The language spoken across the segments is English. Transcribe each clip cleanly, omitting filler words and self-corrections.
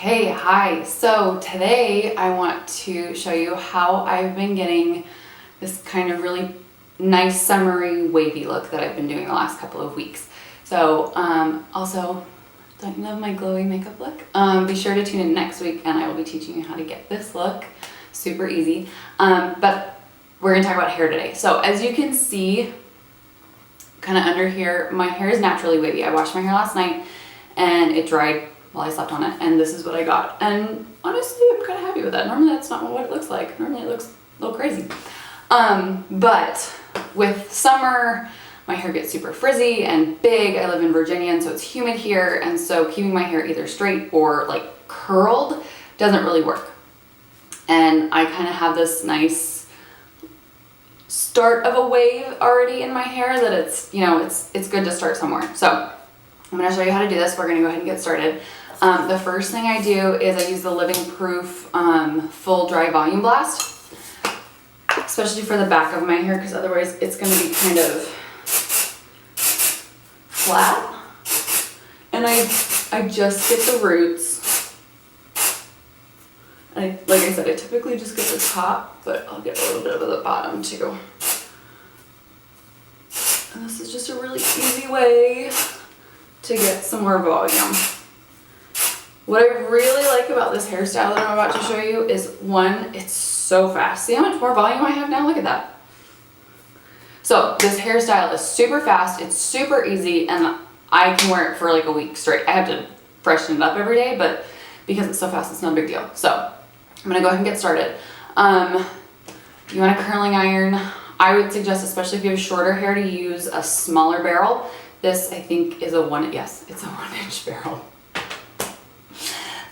Hey, hi. So today I want to show you how I've been getting this kind of really nice summery wavy look that I've been doing the last couple of weeks. So also, don't you love my glowy makeup look? Be sure to tune in next week and I will be teaching you how to get this look. Super easy. But we're gonna talk about hair today. So as you can see, kind of under here, my hair is naturally wavy. I washed my hair last night and it dried while I slept on it, and this is what I got. And honestly, I'm kind of happy with that. Normally that's not what it looks like. Normally it looks a little crazy. But with summer, my hair gets super frizzy and big. I live in Virginia, and so it's humid here, and so keeping my hair either straight or like curled doesn't really work. And I kind of have this nice start of a wave already in my hair that it's, you know, it's good to start somewhere. So I'm going to show you how to do this. We're going to go ahead and get started. The first thing I do is I use the Living Proof Full Dry Volume Blast, especially for the back of my hair, because otherwise it's going to be kind of flat. And I just get the roots. Like I said, I typically just get the top, but I'll get a little bit of the bottom too. And this is just a really easy way to get some more volume. What I really like about this hairstyle that I'm about to show you is, one, it's so fast. See how much more volume I have now? Look at that. So this hairstyle is super fast, it's super easy, and I can wear it for like a week straight. I have to freshen it up every day, but because it's so fast, it's no big deal. So I'm gonna go ahead and get started. You want a curling iron. I would suggest, especially if you have shorter hair, to use a smaller barrel. This, I think, is it's a 1-inch barrel.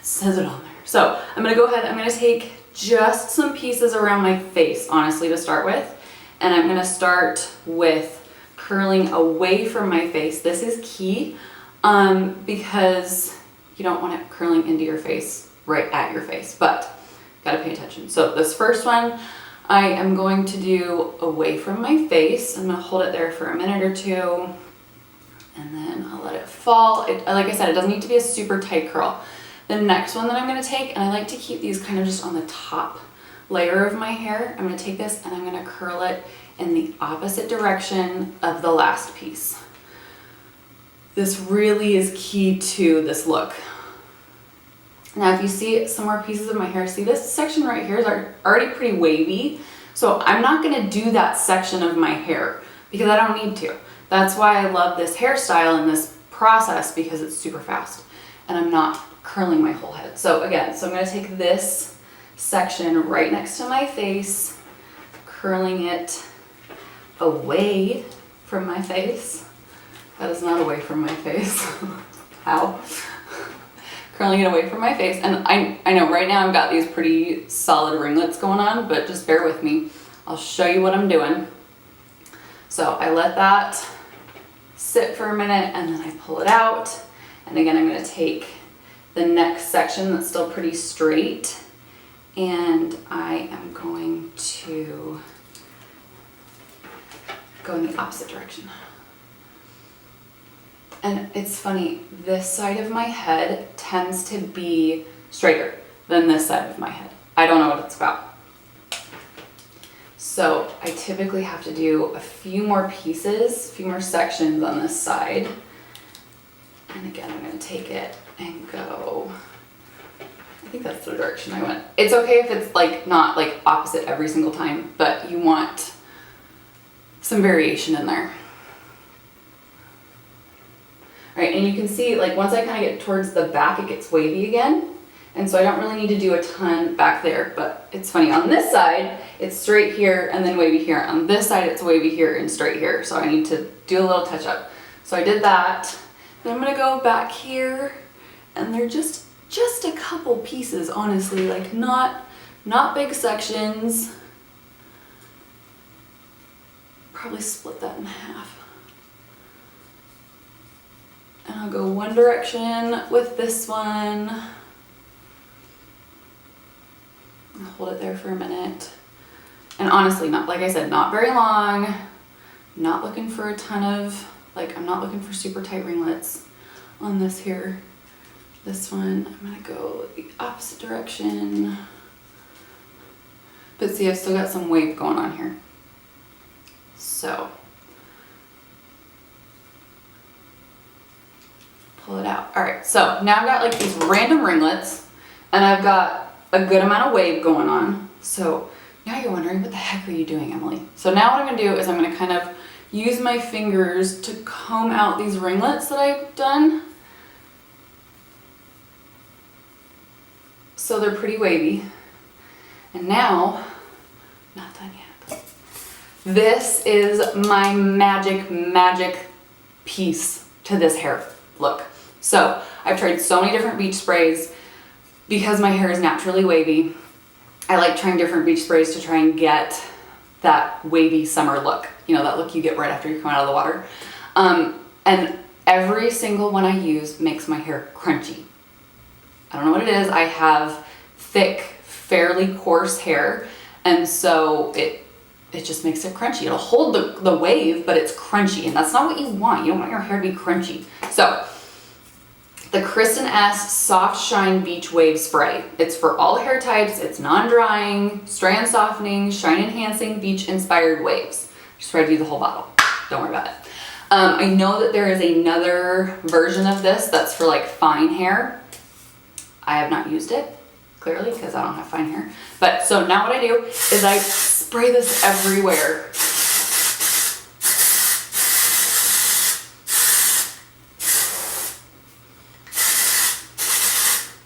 Says it on there. So I'm gonna go ahead, I'm gonna take just some pieces around my face, honestly, to start with. And I'm gonna start with curling away from my face. This is key because you don't want it curling into your face, right at your face, but gotta pay attention. So this first one, I am going to do away from my face. I'm gonna hold it there for a minute or two, and then I'll let it fall. Like I said, it doesn't need to be a super tight curl. The next one that I'm gonna take, and I like to keep these kind of just on the top layer of my hair, I'm gonna take this and I'm gonna curl it in the opposite direction of the last piece. This really is key to this look. Now, if you see some more pieces of my hair, see this section right here is already pretty wavy. So I'm not gonna do that section of my hair because I don't need to. That's why I love this hairstyle and this process, because it's super fast and I'm not curling my whole head. So again, I'm gonna take this section right next to my face, curling it away from my face. That is not away from my face. How? Curling it away from my face. And I know right now I've got these pretty solid ringlets going on, but just bear with me. I'll show you what I'm doing. So I let that sit for a minute and then I pull it out. And again, I'm gonna take the next section that's still pretty straight, and I am going to go in the opposite direction. And it's funny, this side of my head tends to be straighter than this side of my head. I don't know what it's about. So I typically have to do a few more pieces, a few more sections on this side. And again, I'm gonna take it and go, I think that's the direction I went. It's okay if it's like not like opposite every single time, but you want some variation in there. All right, and you can see, like, once I kind of get towards the back, it gets wavy again. And so I don't really need to do a ton back there, but it's funny. On this side, it's straight here and then wavy here. On this side, it's wavy here and straight here. So I need to do a little touch up. So I did that. Then I'm gonna go back here, and they're just a couple pieces, honestly, like not big sections. Probably split that in half. And I'll go one direction with this one. I'll hold it there for a minute. And honestly, not, like I said, not very long. Not looking for a ton of, like, I'm not looking for super tight ringlets on this here. This one, I'm gonna go the opposite direction. But see, I've still got some wave going on here. So, pull it out. All right, so now I've got like these random ringlets and I've got a good amount of wave going on. So now you're wondering, what the heck are you doing, Emily? So now what I'm gonna do is I'm gonna kind of use my fingers to comb out these ringlets that I've done. So they're pretty wavy. And now, not done yet. This is my magic piece to this hair look. So I've tried so many different beach sprays because my hair is naturally wavy. I like trying different beach sprays to try and get that wavy summer look. You know, that look you get right after you come out of the water. And every single one I use makes my hair crunchy. I don't know what it is. I have thick, fairly coarse hair, and so it just makes it crunchy. It'll hold the wave, but it's crunchy, and that's not what you want. You don't want your hair to be crunchy. So the Kristen S Soft Shine Beach Wave Spray. It's for all hair types. It's non-drying, strand softening, shine enhancing, beach inspired waves. Just read you the whole bottle. Don't worry about it. I know that there is another version of this that's for like fine hair. I have not used it, clearly, because I don't have fine hair. But so now what I do is I spray this everywhere.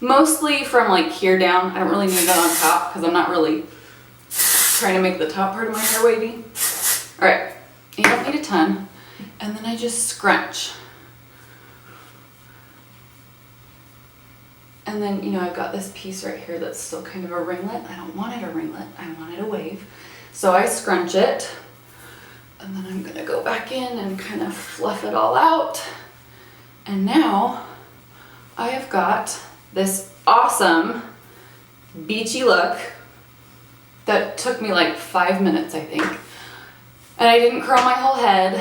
Mostly from like here down. I don't really need that on top because I'm not really trying to make the top part of my hair wavy. All right, you don't need a ton. And then I just scrunch. And then, you know, I've got this piece right here that's still kind of a ringlet. I don't want it a ringlet, I want it a wave. So I scrunch it, and then I'm gonna go back in and kind of fluff it all out. And now I have got this awesome beachy look that took me like 5 minutes, I think. And I didn't curl my whole head.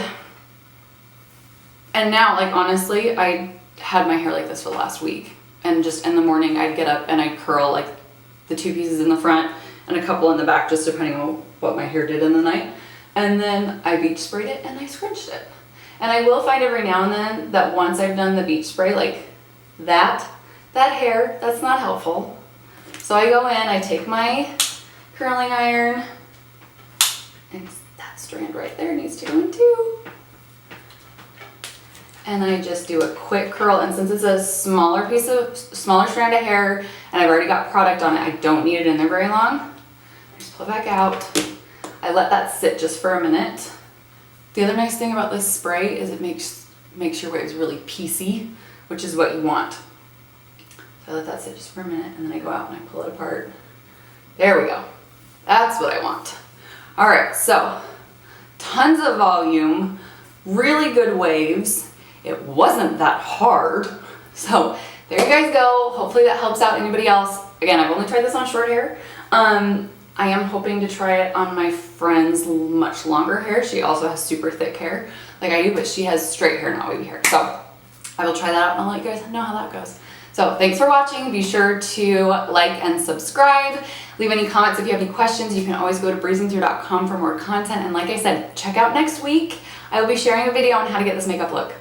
And now, like, honestly, I had my hair like this for the last week. And just in the morning, I'd get up and I'd curl like the 2 pieces in the front and a couple in the back, just depending on what my hair did in the night. And then I beach sprayed it and I scrunched it. And I will find every now and then that once I've done the beach spray, like that hair, that's not helpful. So I go in, I take my curling iron, and that strand right there needs to go in too. And I just do a quick curl, and since it's a smaller strand of hair, and I've already got product on it, I don't need it in there very long. I just pull it back out. I let that sit just for a minute. The other nice thing about this spray is it makes your waves really piecey, which is what you want. So I let that sit just for a minute, and then I go out and I pull it apart. There we go. That's what I want. All right, so tons of volume, really good waves. It wasn't that hard. So there you guys go. Hopefully that helps out anybody else. Again, I've only tried this on short hair. I am hoping to try it on my friend's much longer hair. She also has super thick hair like I do, but she has straight hair, not wavy hair. So I will try that out and I'll let you guys know how that goes. So thanks for watching. Be sure to like and subscribe. Leave any comments if you have any questions. You can always go to breezingthrough.com for more content. And like I said, check out next week. I will be sharing a video on how to get this makeup look.